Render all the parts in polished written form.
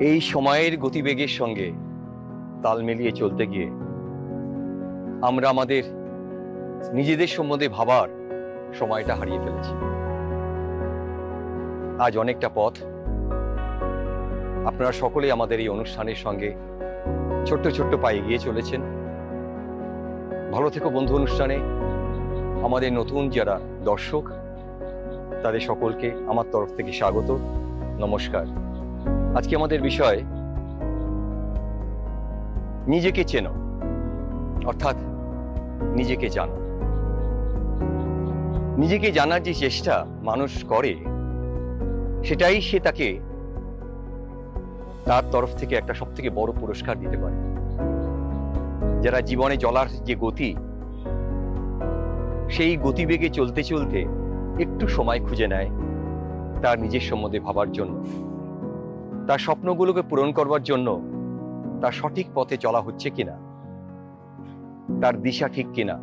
এই সময়ের গতিবেগের সঙ্গে তাল মিলিয়ে চলতে গিয়ে আমরা আমাদের নিজেদের সম্বন্ধে ভাবার সময়টা হারিয়ে ফেলেছি। আজ অনেকটা পথ আপনারা সকলেই আমাদের এই অনুষ্ঠানের সঙ্গে ছোট্ট ছোট্ট পায়ে এগিয়ে চলেছেন। ভালো থেকো বন্ধু। অনুষ্ঠানে আমাদের নতুন যারা দর্শক তাদের সকলকে আমার তরফ থেকে স্বাগত, নমস্কার। আজকে আমাদের বিষয় নিজেকে চেনো, অর্থাৎ নিজেকে জানো। নিজেকে জানার যে চেষ্টা মানুষ করে, সেটাই সে তাকে তার তরফ থেকে একটা সব থেকে বড় পুরস্কার দিতে পারে। যারা জীবনে চলার যে গতি, সেই গতিবেগে চলতে চলতে একটু সময় খুঁজে নেয় তার নিজের সম্বন্ধে ভাবার জন্য, তার স্বপ্নগুলোকে পূরণ করবার জন্য, তার সঠিক পথে চলা হচ্ছে কিনা, তার দিশা ঠিক কিনা,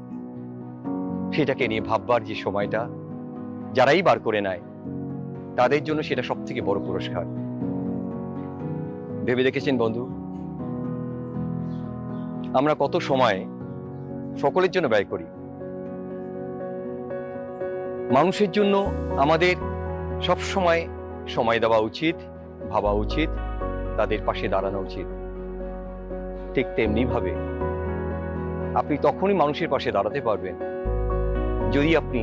সেটাকে নিয়ে ভাববার যে সময়টা যারাই বার করে নেয় তাদের জন্য সেটা সব থেকে বড় পুরস্কার। ভেবে দেখেছেন বন্ধু, আমরা কত সময় সকলের জন্য ব্যয় করি? মানুষের জন্য আমাদের সব সময় দেওয়া উচিত, ভাবা উচিত, তাদের পাশে দাঁড়ানো উচিত। ঠিক তেমনি ভাবে আপনি তখনই মানুষের পাশে দাঁড়াতে পারবেন যদি আপনি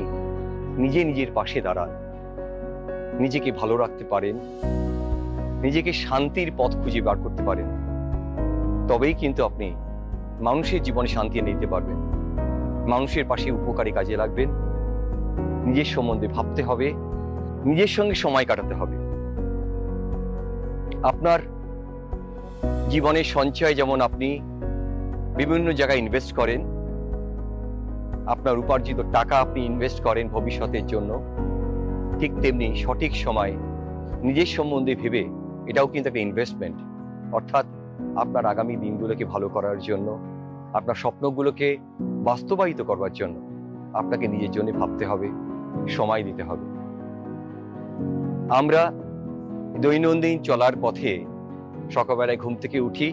নিজের পাশে দাঁড়ান, নিজেকে ভালো রাখতে পারেন, নিজেকে শান্তির পথ খুঁজে বার করতে পারেন। তবেই কিন্তু আপনি মানুষের জীবনে শান্তি এনে দিতে পারবেন, মানুষের পাশে উপকারী কাজে লাগবেন। নিজের সম্বন্ধে ভাবতে হবে, নিজের সঙ্গে সময় কাটাতে হবে। আপনার জীবনের সঞ্চয় যেমন আপনি বিভিন্ন জায়গায় ইনভেস্ট করেন, আপনার উপার্জিত টাকা আপনি ইনভেস্ট করেন ভবিষ্যতের জন্য, ঠিক তেমনি সঠিক সময় নিজের সম্বন্ধে ভেবে এটাও কিন্তু একটা ইনভেস্টমেন্ট। অর্থাৎ আপনার আগামী দিনগুলোকে ভালো করার জন্য, আপনার স্বপ্নগুলোকে বাস্তবায়িত করবার জন্য আপনাকে নিজের জন্য ভাবতে হবে, সময় দিতে হবে। আমরা দৈনন্দিন চলার পথে সকালবেলায় ঘুম থেকে উঠি,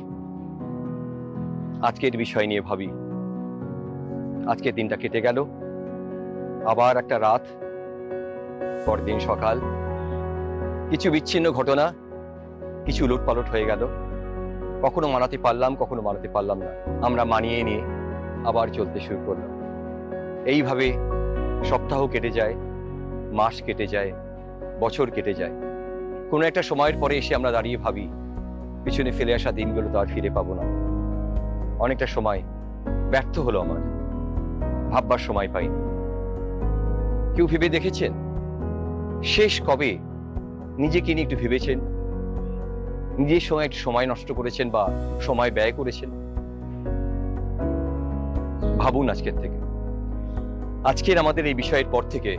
আজকের বিষয় নিয়ে ভাবি। আজকের দিনটা কেটে গেল, আবার একটা রাত, পরদিন সকাল, কিছু বিচ্ছিন্ন ঘটনা, কিছু উলটপালট হয়ে গেল। কখনো মানাতে পারলাম, কখনো মানাতে পারলাম না। আমরা মানিয়ে নিয়ে আবার চলতে শুরু করলাম। এইভাবে সপ্তাহ কেটে যায়, মাস কেটে যায়, বছর কেটে যায়। কোনো একটা সময়ের পরে এসে আমরা দাঁড়িয়ে ভাবি, পিছনে ফেলে আসা দিনগুলো তো আর ফিরে পাবো না। অনেকটা সময় ব্যর্থ হলো আমার, ভাববার সময় পাইনি। কেউ ভেবে দেখেছেন শেষ কবে নিজেকে নিয়ে একটু ভেবেছেন? নিজের সঙ্গে একটু সময় নষ্ট করেছেন বা সময় ব্যয় করেছেন? ভাবুন আজকের থেকে। আজকের আমাদের এই বিষয়ের পর থেকে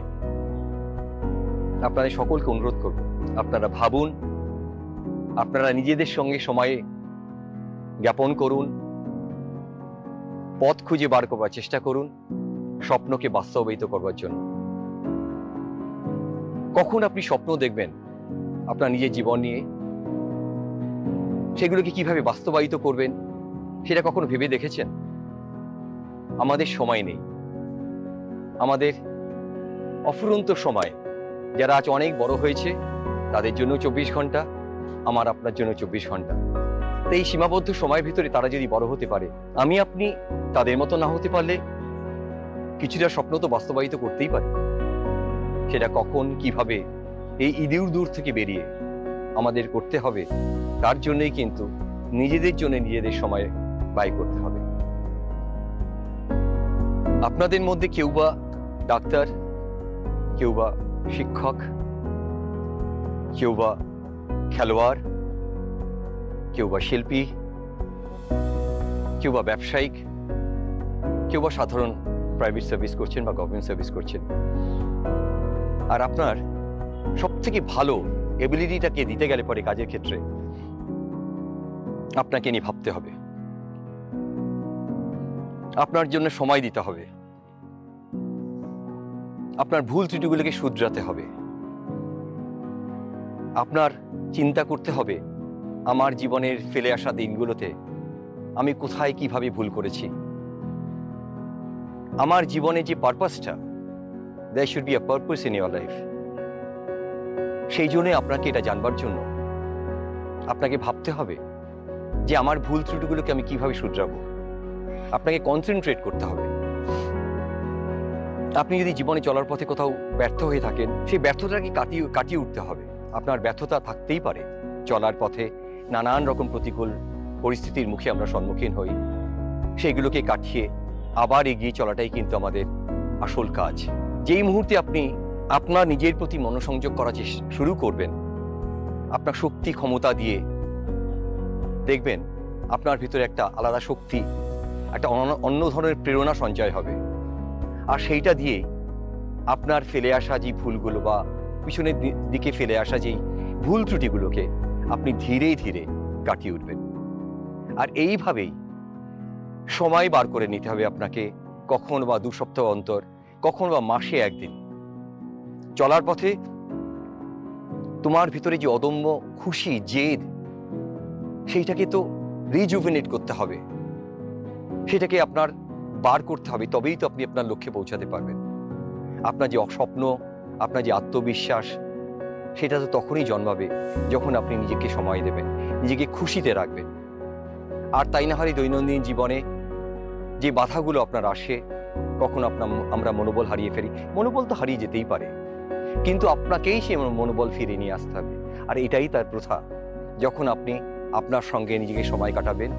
আপনাদের সকলকে অনুরোধ করব, আপনারা ভাবুন, আপনারা নিজেদের সঙ্গে সময় জ্ঞাপন করুন, পথ খুঁজে বার করবার চেষ্টা করুন স্বপ্নকে বাস্তবায়িত করবার জন্য। কখন আপনি স্বপ্ন দেখবেন আপনার নিজের জীবন নিয়ে, সেগুলোকে কিভাবে বাস্তবায়িত করবেন সেটা কখনো ভেবে দেখেছেন? আমাদের সময় নেই, আমাদের অফুরন্ত সময়। যারা আজ অনেক বড় হয়েছে তাদের জন্য 24 ঘন্টা, আমার আপনার জন্য 24 ঘন্টা। তো এই সীমাবদ্ধ সময়ের ভিতরে তারা যদি বড় হতে পারে, আমি আপনি তাদের মতো না হতে পারলে কিছুটা স্বপ্ন তো বাস্তবায়িত করতেই পারে। সেটা কখন, কিভাবে, এই ইঁদুর দূর থেকে বেরিয়ে আমাদের করতে হবে। তার জন্যই কিন্তু নিজেদের জন্য নিজেদের সময় ব্যয় করতে হবে। আপনাদের মধ্যে কেউ বা ডাক্তার, কেউ বা শিক্ষক, কেউ বা খেলোয়াড়, কেউ বা শিল্পী, কেউ বা ব্যবসায়িক, কেউ বা সাধারণ প্রাইভেট সার্ভিস করছেন বা গভর্নমেন্ট সার্ভিস করছেন। আর আপনার সব থেকে ভালো এবিলিটিটাকে দিতে গেলে পরে কাজের ক্ষেত্রে আপনাকে নিয়ে ভাবতে হবে, আপনার জন্য সময় দিতে হবে, আপনার ভুল ত্রুটিগুলোকে শুধরাতে হবে, আপনার চিন্তা করতে হবে আমার জীবনের ফেলে আসা দিনগুলোতে আমি কোথায় কিভাবে ভুল করেছি। আমার জীবনে যে পারপাসটা, there should be a purpose in your life, সেই জন্য আপনাকে এটা জানবার জন্য আপনাকে ভাবতে হবে যে আমার ভুল ত্রুটিগুলোকে আমি কিভাবে শুধরাবো। আপনাকে কনসেন্ট্রেট করতে হবে। আপনি যদি জীবনে চলার পথে কোথাও ব্যর্থ হয়ে থাকেন, সেই ব্যর্থতাকে কাটিয়ে উঠতে হবে। আপনার ব্যর্থতা থাকতেই পারে, চলার পথে নানান রকম প্রতিকূল পরিস্থিতির মুখে আমরা সম্মুখীন হই। সেইগুলোকে কাটিয়ে আবার এগিয়ে চলাটাই কিন্তু আমাদের আসল কাজ। যেই মুহূর্তে আপনি আপনার নিজের প্রতি মনোসংযোগ করা শুরু করবেন, আপনার শক্তি ক্ষমতা দিয়ে, দেখবেন আপনার ভিতরে একটা আলাদা শক্তি, একটা অন্য ধরনের প্রেরণা সঞ্চয় হবে। আর সেইটা দিয়ে আপনার ফেলে আসা যে ভুলগুলো বা পিছনের দিকে ফেলে আসা যেই ভুল ত্রুটিগুলোকে আপনি ধীরে ধীরে কাটিয়ে উঠবেন। আর এইভাবেই সময় বার করে নিতে হবে আপনাকে, কখন বা 2 সপ্তাহ অন্তর, কখন বা মাসে একদিন। চলার পথে তোমার ভিতরে যে অদম্য খুশি, জেদ, সেইটাকে তো রিজুভেনেট করতে হবে, সেটাকে আপনার বার করতে হবে। তবেই তো আপনি আপনার লক্ষ্যে পৌঁছাতে পারবেন। আপনার যে স্বপ্ন, আপনার যে আত্মবিশ্বাস, সেটা তো তখনই জন্মাবে যখন আপনি নিজেকে সময় দেবেন, নিজেকে খুশিতে রাখবেন। আর তাই না হলে দৈনন্দিন জীবনে যে বাধাগুলো আপনার আসে, কখন আমরা মনোবল হারিয়ে ফেলি। মনোবল তো হারিয়ে যেতেই পারে, কিন্তু আপনাকেই সেই মনোবল ফিরিয়ে নিয়ে আসতে হবে। আর এটাই তার প্রথা। যখন আপনি আপনার সঙ্গে নিজেকে সময় কাটাবেন,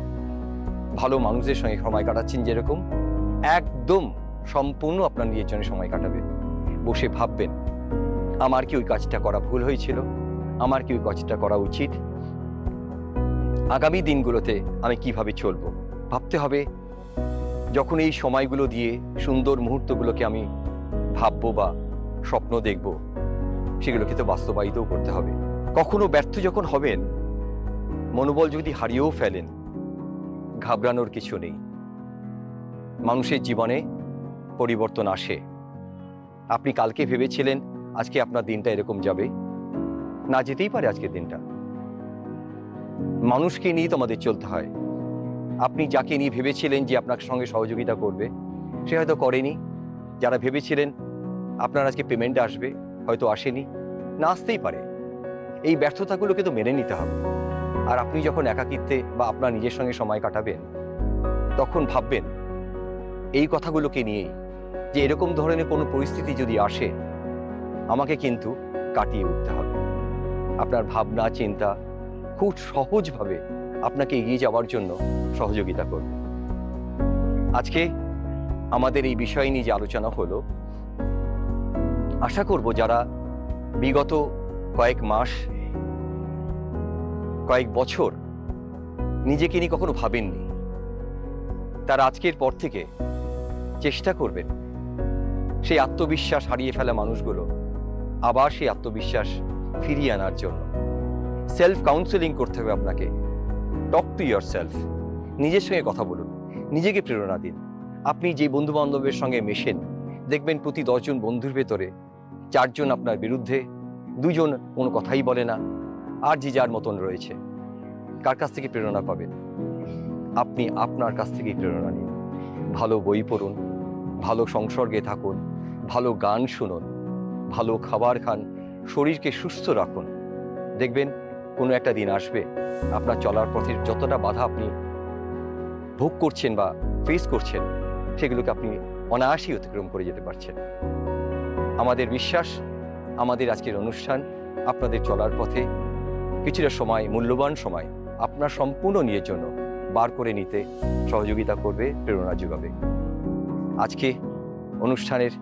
ভালো মানুষদের সঙ্গে সময় কাটাচ্ছেন, যেরকম একদম সম্পূর্ণ আপনার নিজের জন্য সময় কাটাবেন। বসে ভাববেন, আমার কি ওই কাজটা করা ভুল হয়েছিল, আমার কি ওই কাজটা করা উচিত, আগামী দিনগুলোতে আমি কিভাবে চলবো। ভাবতে হবে, যখন এই সময়গুলো দিয়ে সুন্দর মুহূর্তগুলোকে আমি ভাববো বা স্বপ্ন দেখব, সেগুলোকে তো বাস্তবায়িতও করতে হবে। কখনো ব্যর্থ যখন হবেন, মনোবল যদি হারিয়েও ফেলেন, ঘাবড়ানোর কিছু নেই। মানুষের জীবনে পরিবর্তন আসে। আপনি কালকে ভেবেছিলেন আজকে আপনার দিনটা এরকম যাবে, না যেতেই পারে আজকের দিনটা। মানুষকে নিয়ে তো আমাদের চলতে হয়। আপনি যাকে নিয়ে ভেবেছিলেন যে আপনার সঙ্গে সহযোগিতা করবে, সে হয়তো করেনি। যারা ভেবেছিলেন আপনার আজকে পেমেন্ট আসবে, হয়তো আসেনি, না আসতেই পারে। এই ব্যর্থতাগুলোকে তো মেনে নিতে হবে। আর আপনি যখন একাকিত্বে বা আপনার নিজের সঙ্গে সময় কাটাবেন, তখন ভাববেন এই কথাগুলোকে নিয়েই, যে এরকম ধরনের কোনো পরিস্থিতি যদি আসে, আমাকে কিন্তু কাটিয়ে উঠতে হবে। আপনার ভাবনা চিন্তা খুব সহজভাবে আপনাকে এগিয়ে যাওয়ার জন্য সহযোগিতা করবে। আজকে আমাদের এই বিষয় নিয়ে যে আলোচনা হলো, আশা করব যারা বিগত কয়েক মাস, কয়েক বছর নিজেকে নিয়ে কখনো ভাবেননি, তারা আজকের পর থেকে চেষ্টা করবেন সেই আত্মবিশ্বাস হারিয়ে ফেলা মানুষগুলো আবার সেই আত্মবিশ্বাস ফিরিয়ে আনার জন্য। সেলফ কাউন্সেলিং করতে হবে আপনাকে। Talk to your self. নিজের সঙ্গে কথা বলুন, নিজেকে প্রেরণা দিন। আপনি যে বন্ধু বান্ধবের সঙ্গে মেশেন, দেখবেন প্রতি 10 জন বন্ধুর ভেতরে 4 জন আপনার বিরুদ্ধে, 2 জন কোনো কথাই বলে না, আর যে যার মতন রয়েছে। কার কাছ থেকে প্রেরণা পাবেন? আপনি আপনার কাছ থেকেই প্রেরণা নিন। ভালো বই পড়ুন, ভালো সংসর্গে থাকুন, ভালো গান শুনুন, ভালো খাবার খান, শরীরকে সুস্থ রাখুন। দেখবেন কোনো একটা দিন আসবে, আপনার চলার পথের যতটা বাধা আপনি ভোগ করছেন বা ফেস করছেন, সেগুলোকে আপনি অনায়াসেই অতিক্রম করে যেতে পারছেন। আমাদের বিশ্বাস, আমাদের আজকের অনুষ্ঠান আপনাদের চলার পথে কিছুটা সময়, মূল্যবান সময় আপনার সম্পূর্ণ নিজের জন্য বার করে নিতে সহযোগিতা করবে, প্রেরণা যোগাবে। আজকে অনুষ্ঠানের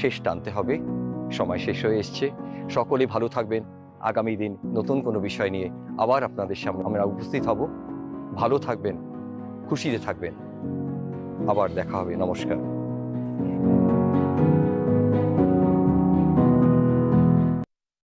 শেষ টানতে হবে, সময় শেষ হয়ে এসছে। সকলে ভালো থাকবেন। আগামী দিন নতুন কোনো বিষয় নিয়ে আবার আপনাদের সামনে আমরা উপস্থিত হব। ভালো থাকবেন, খুশিতে থাকবেন। আবার দেখা হবে। নমস্কার।